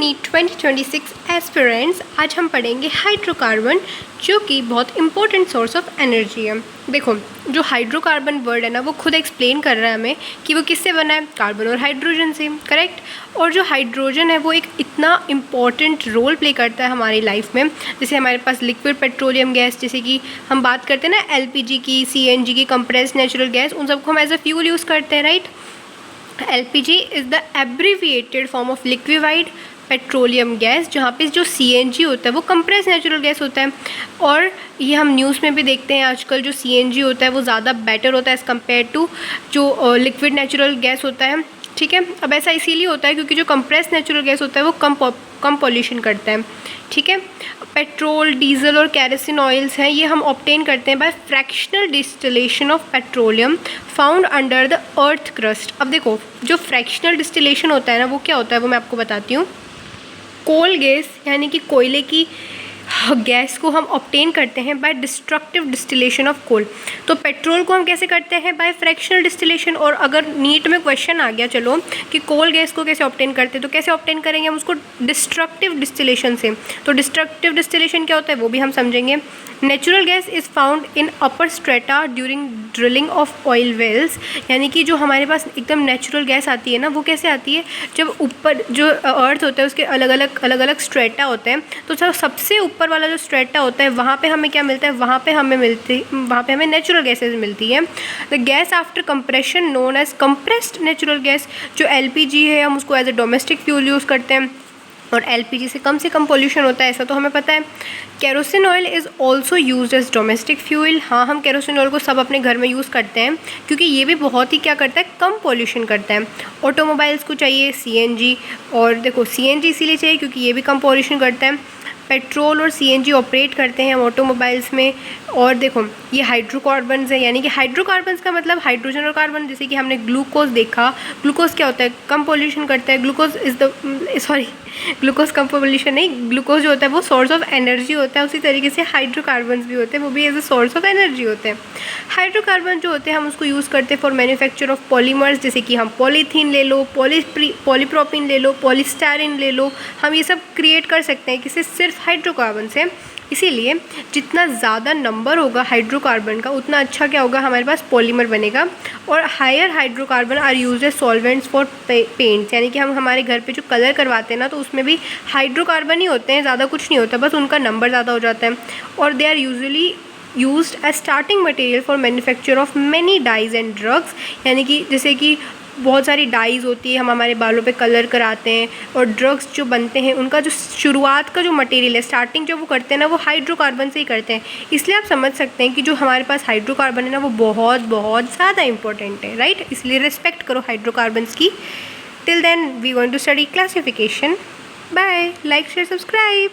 NEET 2026 aspirants, आज हम पढ़ेंगे हाइड्रोकार्बन, जो कि बहुत इंपॉर्टेंट सोर्स ऑफ एनर्जी है। देखो, जो हाइड्रोकार्बन वर्ड है ना, वो खुद एक्सप्लेन कर रहा है हमें कि वो किससे बना है, कार्बन और हाइड्रोजन से, करेक्ट। और जो हाइड्रोजन है वो एक इतना इम्पॉर्टेंट रोल प्ले करता है हमारी लाइफ में। जैसे हमारे पास लिक्विड पेट्रोलियम गैस, जैसे कि हम बात करते हैं ना एलपीजी की, सीएनजी की, कंप्रेस्ड नेचुरल गैस, उन सबको हम एज अ फ्यूल यूज़ करते हैं, right. LPG is the abbreviated form of liquefied petroleum gas, जहाँ पे जो CNG होता है वो कंप्रेस नेचुरल गैस होता है। और ये हम न्यूज़ में भी देखते हैं आजकल, जो CNG होता है वो ज़्यादा बेटर होता है एज़ कम्पेयर टू जो लिक्विड नेचुरल गैस होता है, ठीक है। अब ऐसा इसीलिए होता है क्योंकि जो कंप्रेस नेचुरल गैस होता है वो कम पॉल्यूशन करता है, ठीक है। पेट्रोल, डीजल और कैरोसिन ऑयल्स हैं, ये हम ऑब्टेन करते हैं by fractional distillation of petroleum found under the earth crust. अब देखो, जो फ्रैक्शनल डिस्टिलेशन होता है ना, वो क्या होता है वो मैं आपको बताती हूँ। कोल गैस यानी कि कोयले की गैस को हम ऑब्टेन करते हैं by destructive distillation of coal. तो पेट्रोल को हम कैसे करते हैं, बाय फ्रैक्शनल डिस्टिलेशन। और अगर नीट में क्वेश्चन आ गया चलो कि कोल गैस को कैसे ऑब्टेन करते हैं, तो कैसे ऑब्टेन करेंगे हम उसको, डिस्ट्रक्टिव डिस्टिलेशन से। तो डिस्ट्रक्टिव डिस्टिलेशन क्या होता है वो भी हम समझेंगे। Natural gas is found in upper strata during drilling of oil wells, यानी कि जो हमारे पास एकदम नेचुरल गैस आती है ना, वो कैसे आती है, जब ऊपर जो अर्थ होता है उसके अलग अलग स्ट्रेटा होते हैं, तो सबसे ऊपर वाला जो स्ट्रेटा होता है वहाँ पे हमें क्या मिलता है, वहाँ पे हमें नेचुरल गैसेज मिलती है। The gas after compression known as compressed natural gas. जो LPG है हम उसको as a domestic fuel use करते हैं, और LPG से कम पोल्यूशन होता है, ऐसा तो हमें पता है। Kerosene oil is also use as domestic fuel. हाँ, हम केरोसिन ऑयल को सब अपने घर में यूज़ करते हैं क्योंकि ये भी बहुत ही क्या करता है, कम पोल्यूशन करता है। ऑटोमोबाइल्स को चाहिए CNG, और देखो CNG इसीलिए चाहिए क्योंकि ये भी कम पोल्यूशन करता है। पेट्रोल और CNG ऑपरेट करते हैं हम ऑटोमोबाइल्स में। और देखो, ये हाइड्रोकार्बन्स है, यानी कि हाइड्रोकार्बन्स का मतलब हाइड्रोजन और कार्बन। जैसे कि हमने ग्लूकोज देखा, ग्लूकोज क्या होता है, कम पोल्यूशन करता है। ग्लूकोज कम पोल्यूशन नहीं, ग्लूकोज जो होता है वो सोर्स ऑफ एनर्जी होता है। उसी तरीके से हाइड्रोकार्बन्स भी होते हैं, वो भी as a source of energy होते हैं। हाइड्रोकार्बन जो होते हैं हम उसको यूज़ करते हैं फॉर मैन्युफैक्चर ऑफ पॉलीमर्स, जैसे कि हम पॉलीथीन ले लो, पॉलीप्रोपिन ले लो, पॉलीस्टायरिन ले लो, हम ये सब क्रिएट कर सकते हैं किसी सिर्फ हाइड्रोकार्बन से। इसीलिए जितना ज़्यादा नंबर होगा हाइड्रोकार्बन का, उतना अच्छा क्या होगा, हमारे पास पॉलीमर बनेगा। और higher hydrocarbon are use as solvents for paints, यानी कि हम हमारे घर पे जो कलर करवाते हैं ना, तो उसमें भी हाइड्रोकार्बन ही होते हैं, ज़्यादा कुछ नहीं होता, बस उनका नंबर ज़्यादा हो जाता है। और they are usually used as starting material for manufacture of many dyes and drugs, यानी कि जैसे कि बहुत सारी डाइज होती है, हम हमारे बालों पे कलर कराते हैं, और ड्रग्स जो बनते हैं उनका जो शुरुआत का जो मटेरियल है, स्टार्टिंग जो वो करते हैं ना, वो हाइड्रोकार्बन से ही करते हैं। इसलिए आप समझ सकते हैं कि जो हमारे पास हाइड्रोकार्बन है ना, वो बहुत बहुत ज़्यादा इंपॉर्टेंट है, राइट। इसलिए रिस्पेक्ट करो हाइड्रोकार्बन्स की। Till then we going to study classification. Bye, like share subscribe.